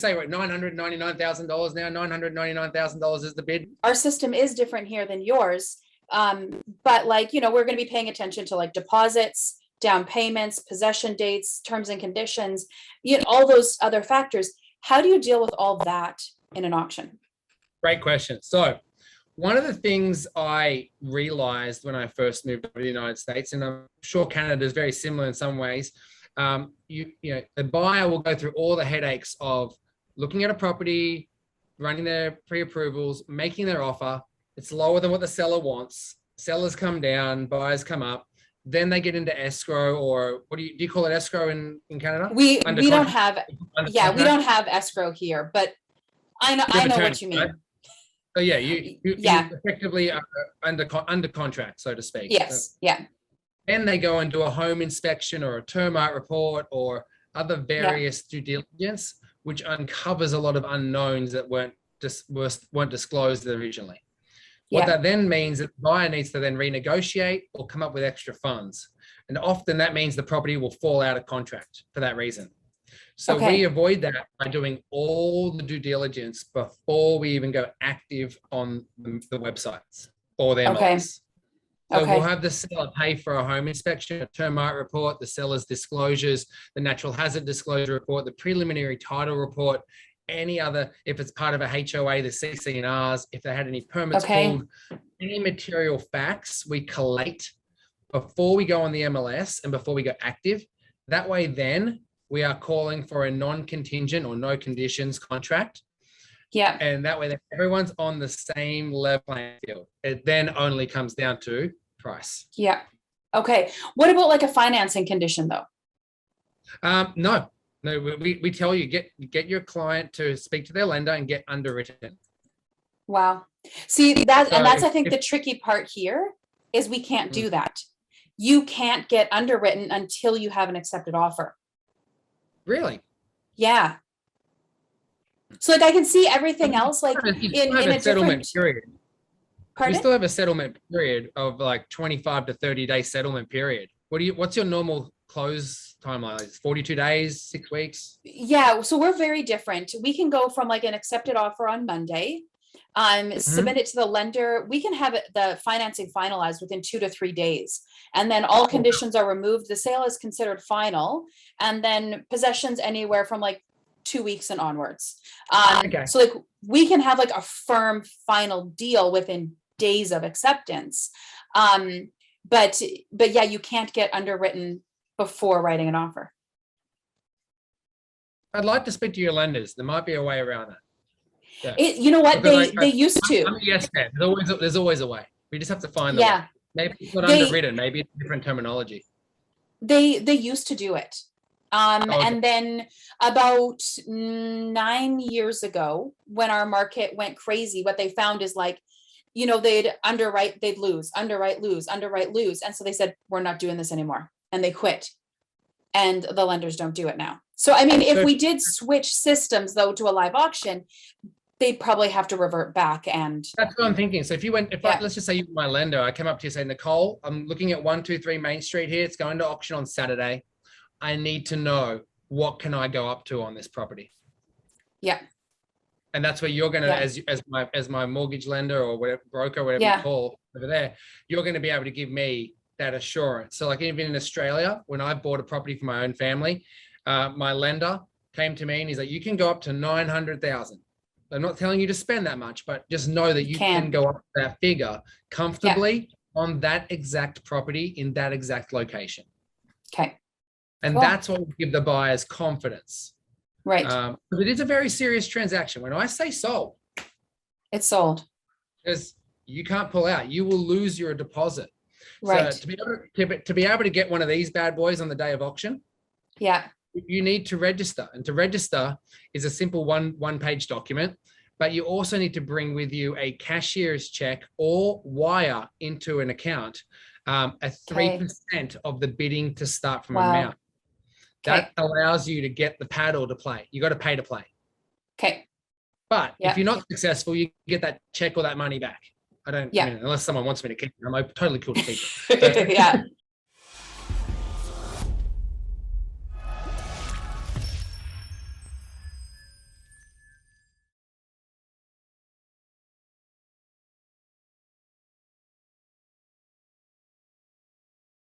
say we're at $999,000 now. $999,000 is the bid. Our system is different here than yours. But like, we're going to be paying attention to like deposits, down payments, possession dates, terms and conditions, all those other factors. How do you deal with all that in an auction? Great question. So one of the things I realized when I first moved to the United States, and I'm sure Canada is very similar in some ways, the buyer will go through all the headaches of looking at a property, running their pre-approvals, making their offer. It's lower than what the seller wants. Sellers come down, buyers come up. Then they get into escrow, or what do you call it, escrow in Canada? We don't have escrow here, but I know what you mean. Right? So yeah, you effectively are under contract, so to speak. Yes. Yeah. Then they go and do a home inspection or a termite report or other various due diligence, which uncovers a lot of unknowns that weren't disclosed originally. What that then means that the buyer needs to then renegotiate or come up with extra funds. And often that means the property will fall out of contract for that reason. So we avoid that by doing all the due diligence before we even go active on the websites or their MLS. So we'll have the seller pay for a home inspection, a termite report, the seller's disclosures, the natural hazard disclosure report, the preliminary title report, any other, if it's part of a HOA, the CC&Rs, if they had any permits pulled, any material facts we collate before we go on the MLS and before we go active. That way then we are calling for a non-contingent or no conditions contract. Yeah. And that way everyone's on the same level playing field. It then only comes down to price. Yeah. Okay. What about like a financing condition though? No, we tell you, get your client to speak to their lender and get underwritten. Wow. See, that's I think the tricky part here is we can't do that. You can't get underwritten until you have an accepted offer. Really? Yeah. So like I can see everything else like in a settlement period. Pardon? You still have a settlement period of like 25 to 30 day settlement period. What's your normal close timeline? Is 42 days, 6 weeks? Yeah, so we're very different. We can go from like an accepted offer on Monday, submit it to the lender. We can have the financing finalized within 2 to 3 days. And then all conditions are removed. The sale is considered final. And then possessions anywhere from like 2 weeks and onwards. So like we can have like a firm final deal within days of acceptance. But yeah, you can't get underwritten before writing an offer. I'd like to speak to your lenders. There might be a way around that. Yeah. You know what? They used to. Yes, there's always a way. We just have to find the way. Maybe it's not underwritten. Maybe it's different terminology. They used to do it. And then about 9 years ago, when our market went crazy, what they found is like, they'd underwrite, they'd lose, underwrite, lose. And so they said, we're not doing this anymore. And they quit. And the lenders don't do it now. So, I mean, if we did switch systems though to a live auction, they'd probably have to revert back. And that's what I'm thinking. So let's just say you're my lender, I come up to you and say, Nicole, I'm looking at 123 Main Street here. It's going to auction on Saturday. I need to know, what can I go up to on this property? Yeah. And that's where you're going to, as my mortgage lender or whatever, broker, whatever you call over there, you're going to be able to give me that assurance. So like even in Australia, when I bought a property for my own family, my lender came to me and he's like, you can go up to 900,000. I'm not telling you to spend that much, but just know that you can go up to that figure comfortably on that exact property in that exact location. Okay. And that's what will give the buyers confidence. Right. But it is a very serious transaction. When I say sold, it's sold. Because you can't pull out. You will lose your deposit. Right. So to be able to get one of these bad boys on the day of auction, you need to register. And to register is a simple one-page document. But you also need to bring with you a cashier's check or wire into an account at 3% of the bidding to start from amount. That allows you to get the paddle to play. You got to pay to play. Okay. But if you're not successful, you get that check or that money back. I mean, unless someone wants me to keep it, I'm totally cool to keep it.